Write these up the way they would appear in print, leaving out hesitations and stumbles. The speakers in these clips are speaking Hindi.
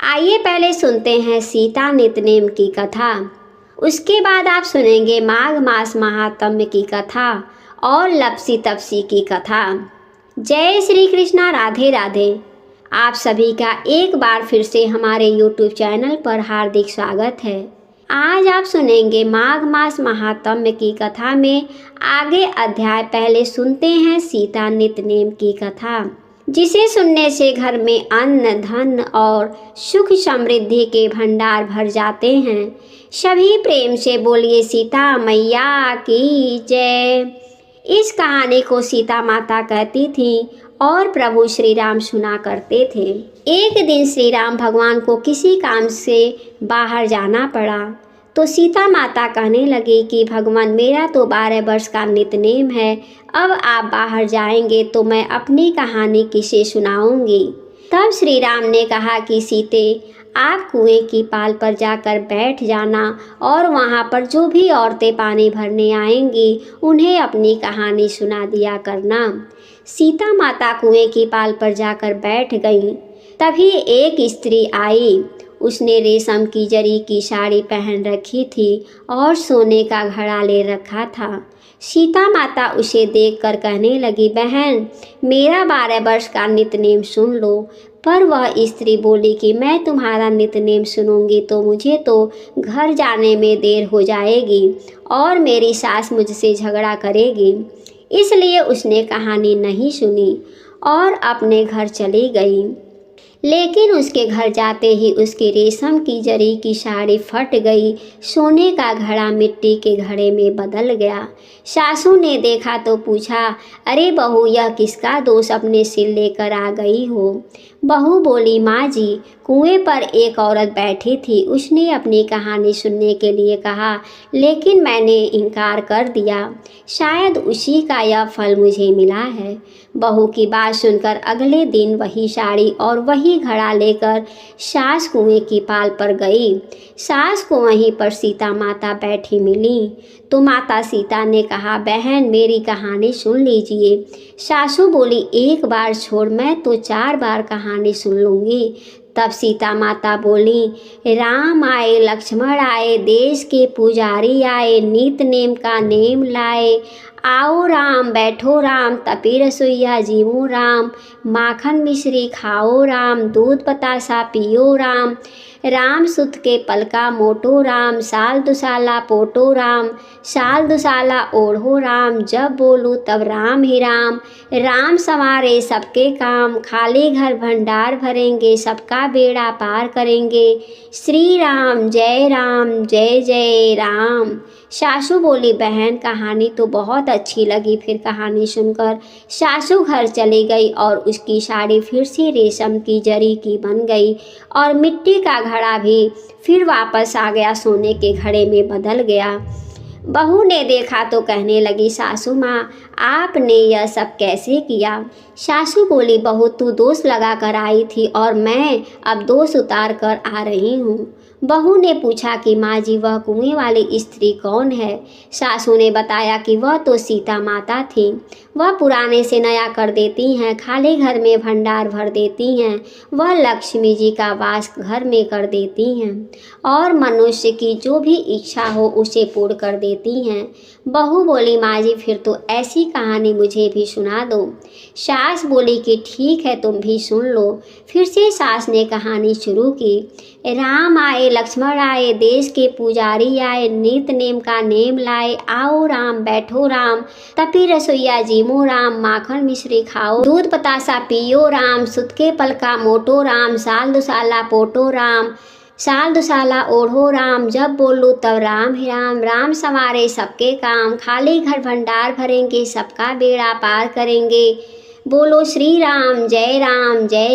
आइए पहले सुनते हैं सीता नितनेम की कथा। उसके बाद आप सुनेंगे माघ मास महात्म्य की कथा और लपसी तपसी की कथा। जय श्री कृष्णा, राधे राधे। आप सभी का एक बार फिर से हमारे YouTube चैनल पर हार्दिक स्वागत है। आज आप सुनेंगे माघ मास महात्म्य की कथा में आगे अध्याय। पहले सुनते हैं सीता नितनेम की कथा, जिसे सुनने से घर में अन्न धन और सुख समृद्धि के भंडार भर जाते हैं। सभी प्रेम से बोलिए सीता मैया की जय। इस कहानी को सीता माता कहती थी और प्रभु श्री राम सुना करते थे। एक दिन श्री राम भगवान को किसी काम से बाहर जाना पड़ा तो सीता माता कहने लगी कि भगवान, मेरा तो 12 वर्ष का नितनेम है, अब आप बाहर जाएंगे तो मैं अपनी कहानी किसे सुनाऊंगी। तब श्री राम ने कहा कि सीते, आप कुएं की पाल पर जाकर बैठ जाना और वहाँ पर जो भी औरतें पानी भरने आएंगी उन्हें अपनी कहानी सुना दिया करना। सीता माता कुएं की पाल पर जाकर बैठ गईं। तभी एक स्त्री आई। उसने रेशम की जरी की साड़ी पहन रखी थी और सोने का घड़ा ले रखा था। सीता माता उसे देखकर कहने लगी, बहन, मेरा 12 वर्ष का नितनेम सुन लो। पर वह स्त्री बोली कि मैं तुम्हारा नितनेम सुनूंगी तो मुझे तो घर जाने में देर हो जाएगी और मेरी सास मुझसे झगड़ा करेगी। इसलिए उसने कहानी नहीं सुनी और अपने घर चली गई। लेकिन उसके घर जाते ही उसकी रेशम की जरी की साड़ी फट गई। सोने का घड़ा मिट्टी के घड़े में बदल गया। सासू ने देखा तो पूछा, अरे बहू, यह किसका दोष अपने सिर लेकर आ गई हो? बहू बोली, माँ जी, कुएं पर एक औरत बैठी थी। उसने अपनी कहानी सुनने के लिए कहा, लेकिन मैंने इनकार कर दिया। शायद उसी का यह फल मुझे मिला है। बहू की बात सुनकर अगले दिन वही साड़ी और वही घड़ा लेकर सास कुएं की पाल पर गई। सास को वहीं पर सीता माता बैठी मिली तो माता सीता ने कहा, बहन, मेरी कहानी सुन लीजिए। सासू बोली, एक बार छोड़, मैं तो 4 बार कहानी सुन लूँगी। तब सीता माता बोली, राम आए, लक्ष्मण आए, देश के पुजारी आए, नित नेम का नेम लाए। आओ राम, बैठो राम, तपी रसोइया जीवो राम। माखन मिश्री खाओ राम, दूध बतासा पियो राम। राम सुत के पलका मोटो राम, साल दुसाला पोटो राम। साल दुसाला ओढ़ो राम, जब बोलूँ तब राम ही राम। राम संवारे सबके काम, खाली घर भंडार भरेंगे, सबका बेड़ा पार करेंगे। श्री राम जय जय राम। सासू बोली, बहन, कहानी तो बहुत अच्छी लगी। फिर कहानी सुनकर सासू घर चली गई और उसकी साड़ी फिर से रेशम की जरी की बन गई और मिट्टी का घड़ा भी फिर वापस आ गया, सोने के घड़े में बदल गया। बहू ने देखा तो कहने लगी, सासू माँ, आपने यह सब कैसे किया? सासू बोली, बहू, तू दोष लगा कर आई थी और मैं अब दोष उतार कर आ रही हूँ। बहू ने पूछा कि माँ जी, वह कुएं वाली स्त्री कौन है? सासू ने बताया कि वह तो सीता माता थी। वह पुराने से नया कर देती हैं, खाली घर में भंडार भर देती हैं। वह लक्ष्मी जी का वास घर में कर देती हैं और मनुष्य की जो भी इच्छा हो उसे पूर्ण कर देती हैं। बहू बोली, माँ जी, फिर तो ऐसी कहानी मुझे भी सुना दो। सास बोली कि ठीक है, तुम भी सुन लो। फिर से सास ने कहानी शुरू की। राम आए, लक्ष्मण आए, देश के पुजारी आए, नित नेम का नेम लाए। आओ राम, बैठो राम, तपी रसोइया जीवो राम। माखन मिश्री खाओ, दूध बतासा पियो राम। सुत के पलका मोटो राम, साल दुसाला पोटो राम। साल दुसाला ओढ़ो राम, जब बोलूँ तब राम ही राम। राम संवारे सबके काम, खाली घर भंडार भरेंगे, सबका बेड़ा पार करेंगे। बोलो श्री राम जय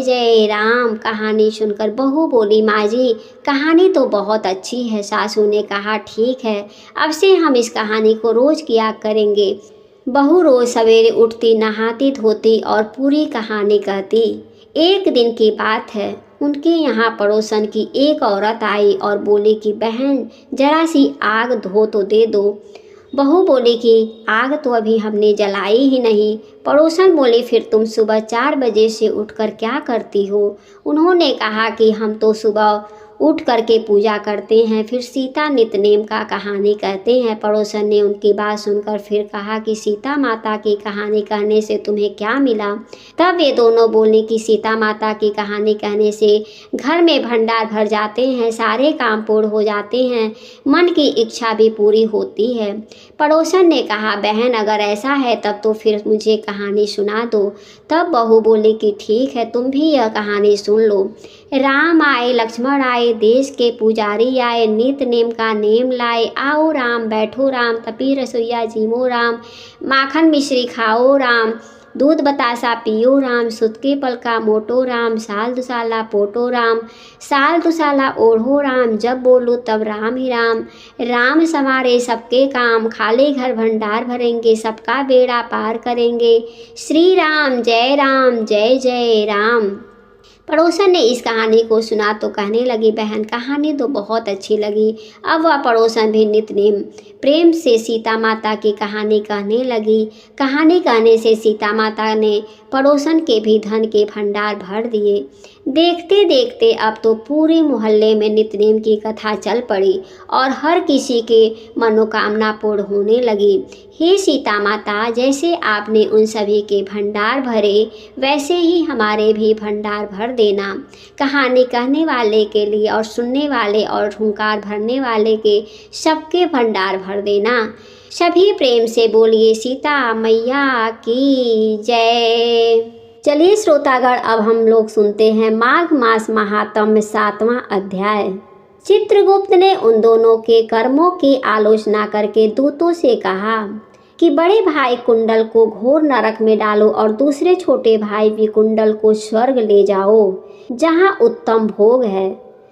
जय राम। कहानी सुनकर बहू बोली, माँ जी, कहानी तो बहुत अच्छी है। सासू ने कहा, ठीक है, अब से हम इस कहानी को रोज़ किया करेंगे। बहू रोज़ सवेरे उठती, नहाती धोती और पूरी कहानी कहती। एक दिन की बात है, उनके यहाँ पड़ोसन की एक औरत आई और बोली कि बहन, जरा सी आग धो तो दे दो। बहू बोली कि आग तो अभी हमने जलाई ही नहीं। पड़ोसन बोले फिर तुम सुबह 4 बजे से उठकर क्या करती हो? उन्होंने कहा कि हम तो सुबह उठ करके पूजा करते हैं, फिर सीता नित्यनेम का कहानी कहते हैं। पड़ोसन ने उनकी बात सुनकर फिर कहा कि सीता माता की कहानी कहने से तुम्हें क्या मिला? तब वे दोनों बोले कि सीता माता की कहानी कहने से घर में भंडार भर जाते हैं, सारे काम पूर्ण हो जाते हैं, मन की इच्छा भी पूरी होती है। पड़ोसन ने कहा बहन अगर ऐसा है तब तो फिर मुझे कहानी सुना दो। तब बहू बोली कि ठीक है, तुम भी यह कहानी सुन लो। राम आए लक्ष्मण आए, देश के पुजारी आए, नित्य नेम का नेम लाए। आओ राम बैठो राम, तपी रसोईया जीमो राम, माखन मिश्री खाओ राम, दूध बतासा पियो राम, सुत के पल का मोटो राम, साल दुसाला पोटो राम, साल दुसाला ओढ़ो राम, जब बोलो तब राम ही राम। राम संवारे सबके काम, खाले घर भंडार भरेंगे, सबका बेड़ा पार करेंगे। श्री राम जय जय राम। पड़ोसन ने इस कहानी को सुना तो कहने लगी बहन कहानी तो बहुत अच्छी लगी। अब वह पड़ोसन भी नित्यनेम प्रेम से सीता माता की कहानी कहने लगी। कहानी कहने से सीता माता ने पड़ोसन के भी धन के भंडार भर दिए। देखते देखते अब तो पूरे मोहल्ले में नित्यनेम की कथा चल पड़ी और हर किसी के मनोकामना पूर्ण होने लगी। हे सीता माता, जैसे आपने उन सभी के भंडार भरे वैसे ही हमारे भी भंडार भर देना। कहानी कहने वाले के लिए और सुनने वाले और हुंकार भरने वाले के सबके भंडार भर देना। सभी प्रेम से बोलिए सीता मैया की जय। चलिए श्रोतागण, अब हम लोग सुनते हैं माघ मास महात्म्य 7वां अध्याय। चित्रगुप्त ने उन दोनों के कर्मों की आलोचना करके दूतों से कहा कि बड़े भाई कुंडल को घोर नरक में डालो और दूसरे छोटे भाई विकुंडल को स्वर्ग ले जाओ, जहाँ उत्तम भोग है।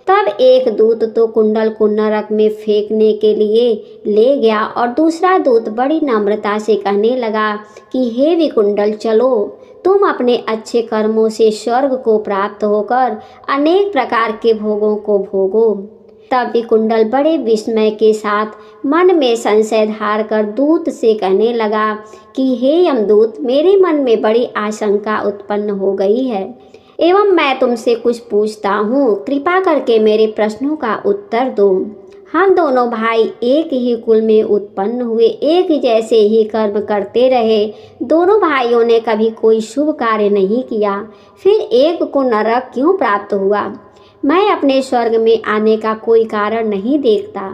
तब एक दूत तो कुंडल को नरक में फेंकने के लिए ले गया और दूसरा दूत बड़ी नम्रता से कहने लगा कि हे विकुंडल, चलो तुम अपने अच्छे कर्मों से स्वर्ग को प्राप्त होकर अनेक प्रकार के भोगों को भोगो। तब विकुंडल बड़े विस्मय के साथ मन में संशय धार कर दूत से कहने लगा कि हे यमदूत, मेरे मन में बड़ी आशंका उत्पन्न हो गई है एवं मैं तुमसे कुछ पूछता हूँ, कृपा करके मेरे प्रश्नों का उत्तर दो। हम दोनों भाई एक ही कुल में उत्पन्न हुए, एक जैसे ही कर्म करते रहे। दोनों भाइयों ने कभी कोई शुभ कार्य नहीं किया, फिर एक को नरक क्यों प्राप्त हुआ? मैं अपने स्वर्ग में आने का कोई कारण नहीं देखता।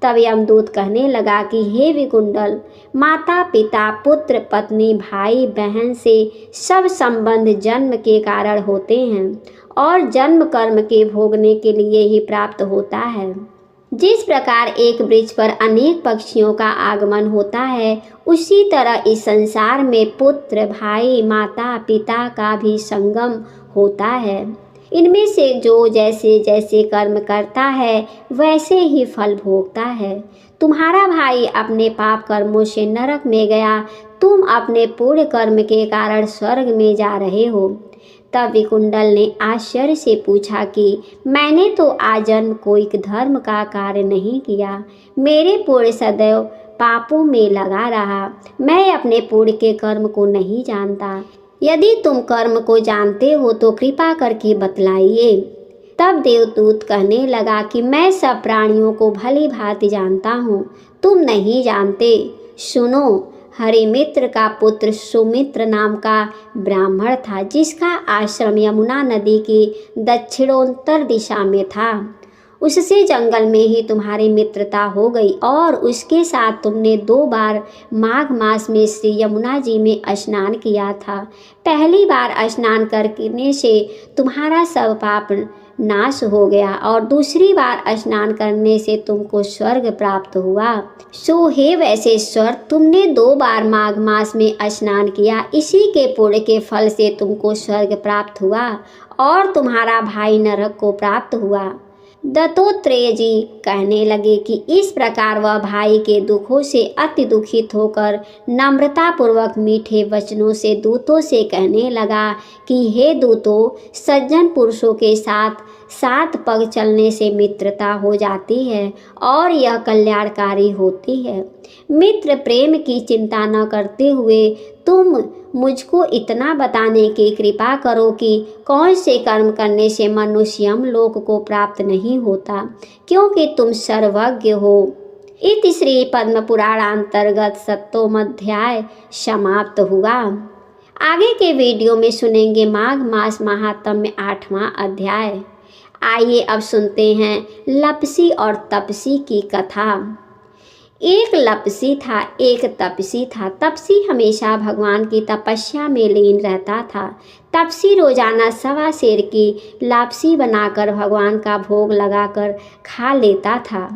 तब यमदूत कहने लगा कि हे विकुंडल, माता पिता पुत्र पत्नी भाई बहन से सब संबंध जन्म के कारण होते हैं और जन्म कर्म के भोगने के लिए ही प्राप्त होता है। जिस प्रकार एक वृक्ष पर अनेक पक्षियों का आगमन होता है, उसी तरह इस संसार में पुत्र भाई माता पिता का भी संगम होता है। इनमें से जो जैसे जैसे कर्म करता है वैसे ही फल भोगता है। तुम्हारा भाई अपने पाप कर्मों से नरक में गया, तुम अपने पूर्ण कर्म के कारण स्वर्ग में जा रहे हो। तब विकुंडल ने आश्चर्य से पूछा कि मैंने तो आजन्म कोई धर्म का कार्य नहीं किया, मेरे पूर्ण सदैव पापों में लगा रहा। मैं अपने पूर्ण के कर्म को नहीं जानता। यदि तुम कर्म को जानते हो तो कृपा करके बतलाइए। तब देवदूत कहने लगा कि मैं सब प्राणियों को भली भांति जानता हूँ, तुम नहीं जानते। सुनो, हरिमित्र का पुत्र सुमित्र नाम का ब्राह्मण था, जिसका आश्रम यमुना नदी की दक्षिणोत्तर दिशा में था। उससे जंगल में ही तुम्हारी मित्रता हो गई और उसके साथ तुमने 2 बार माघ मास में श्री यमुना जी में स्नान किया था। पहली बार स्नान करने से तुम्हारा सब पाप नाश हो गया और दूसरी बार स्नान करने से तुमको स्वर्ग प्राप्त हुआ। सो हे वैश्वेश्वर, तुमने 2 बार माघ मास में स्नान किया, इसी के पुण्य के फल से तुमको स्वर्ग प्राप्त हुआ और तुम्हारा भाई नरक को प्राप्त हुआ। दत्तात्रेय जी कहने लगे कि इस प्रकार वह भाई के दुखों से अति दुखित होकर नम्रतापूर्वक मीठे वचनों से दूतों से कहने लगा कि हे दूतों, सज्जन पुरुषों के साथ सात पग चलने से मित्रता हो जाती है और यह कल्याणकारी होती है। मित्र प्रेम की चिंता न करते हुए तुम मुझको इतना बताने की कृपा करो कि कौन से कर्म करने से मनुष्य यमलोक को प्राप्त नहीं होता, क्योंकि तुम सर्वज्ञ हो। इति श्री पद्म पुराणांतर्गत 7वां अध्याय समाप्त हुआ। आगे के वीडियो में सुनेंगे माघ मास महात्म्य 8वां अध्याय। आइए अब सुनते हैं लपसी और तपसी की कथा। एक लपसी था, एक तपसी था। तपसी हमेशा भगवान की तपस्या में लीन रहता था। तपसी रोजाना 1.25 सेर की लापसी बनाकर भगवान का भोग लगाकर खा लेता था।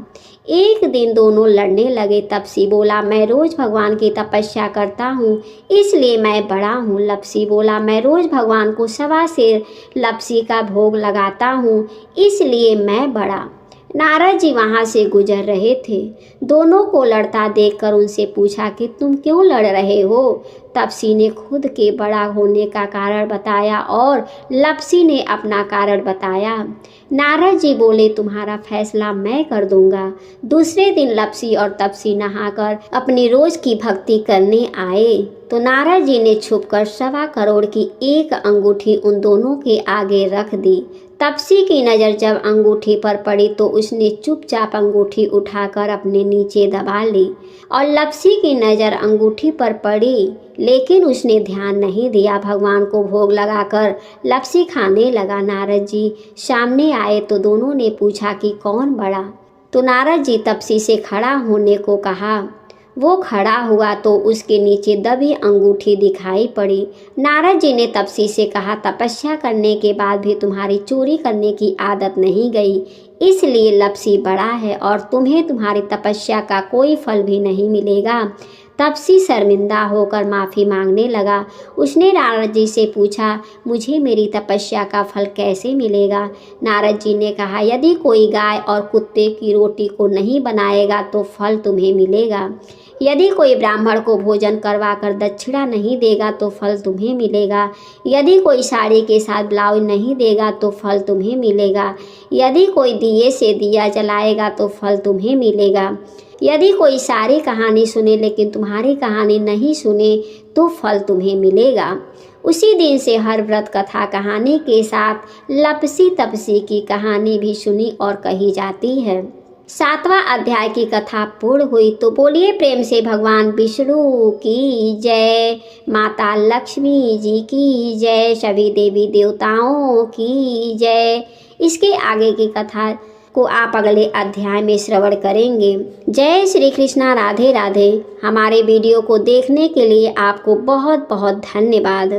एक दिन दोनों लड़ने लगे। तपसी बोला, मैं रोज भगवान की तपस्या करता हूँ, इसलिए मैं बड़ा हूँ। लपसी बोला, मैं रोज भगवान को 1.25 सेर लपसी का भोग लगाता हूँ, इसलिए मैं बड़ा। नारद जी वहाँ से गुजर रहे थे। दोनों को लड़ता देखकर उनसे पूछा कि तुम क्यों लड़ रहे हो। तपसी ने खुद के बड़ा होने का कारण बताया और लपसी ने अपना कारण बताया। नारद जी बोले, तुम्हारा फैसला मैं कर दूंगा। दूसरे दिन लपसी और तपसी नहाकर अपनी रोज की भक्ति करने आए तो नारद जी ने छुपकर 1.25 करोड़ की एक अंगूठी उन दोनों के आगे रख दी। तपसी की नज़र जब अंगूठी पर पड़ी तो उसने चुपचाप अंगूठी उठाकर अपने नीचे दबा ली और लपसी की नज़र अंगूठी पर पड़ी, लेकिन उसने ध्यान नहीं दिया। भगवान को भोग लगाकर लपसी खाने लगा। नारद जी सामने आए तो दोनों ने पूछा कि कौन बड़ा। तो नारद जी तपसी से खड़ा होने को कहा। वो खड़ा हुआ तो उसके नीचे दबी अंगूठी दिखाई पड़ी। नारद जी ने तपसी से कहा, तपस्या करने के बाद भी तुम्हारी चोरी करने की आदत नहीं गई, इसलिए लपसी बड़ा है और तुम्हें तुम्हारी तपस्या का कोई फल भी नहीं मिलेगा। तपसी शर्मिंदा होकर माफ़ी मांगने लगा। उसने नारद जी से पूछा, मुझे मेरी तपस्या का फल कैसे मिलेगा। नारद जी ने कहा, यदि कोई गाय और कुत्ते की रोटी को नहीं बनाएगा तो फल तुम्हें मिलेगा। यदि कोई ब्राह्मण को भोजन करवाकर दक्षिणा नहीं देगा तो फल तुम्हें मिलेगा। यदि कोई साड़ी के साथ ब्लाउज नहीं देगा तो फल तुम्हें मिलेगा। यदि कोई दिए से दिया जलाएगा तो फल तुम्हें मिलेगा। यदि कोई सारी कहानी सुने लेकिन तुम्हारी कहानी नहीं सुने तो फल तुम्हें मिलेगा। उसी दिन से हर व्रत कथा कहानी के साथ लपसी तपसी की कहानी भी सुनी और कही जाती है। 7वां अध्याय की कथा पूर्ण हुई तो बोलिए प्रेम से भगवान विष्णु की जय, माता लक्ष्मी जी की जय, सभी देवी देवताओं की जय। इसके आगे की कथा को आप अगले अध्याय में श्रवण करेंगे। जय श्री कृष्णा, राधे राधे। हमारे वीडियो को देखने के लिए आपको बहुत बहुत धन्यवाद।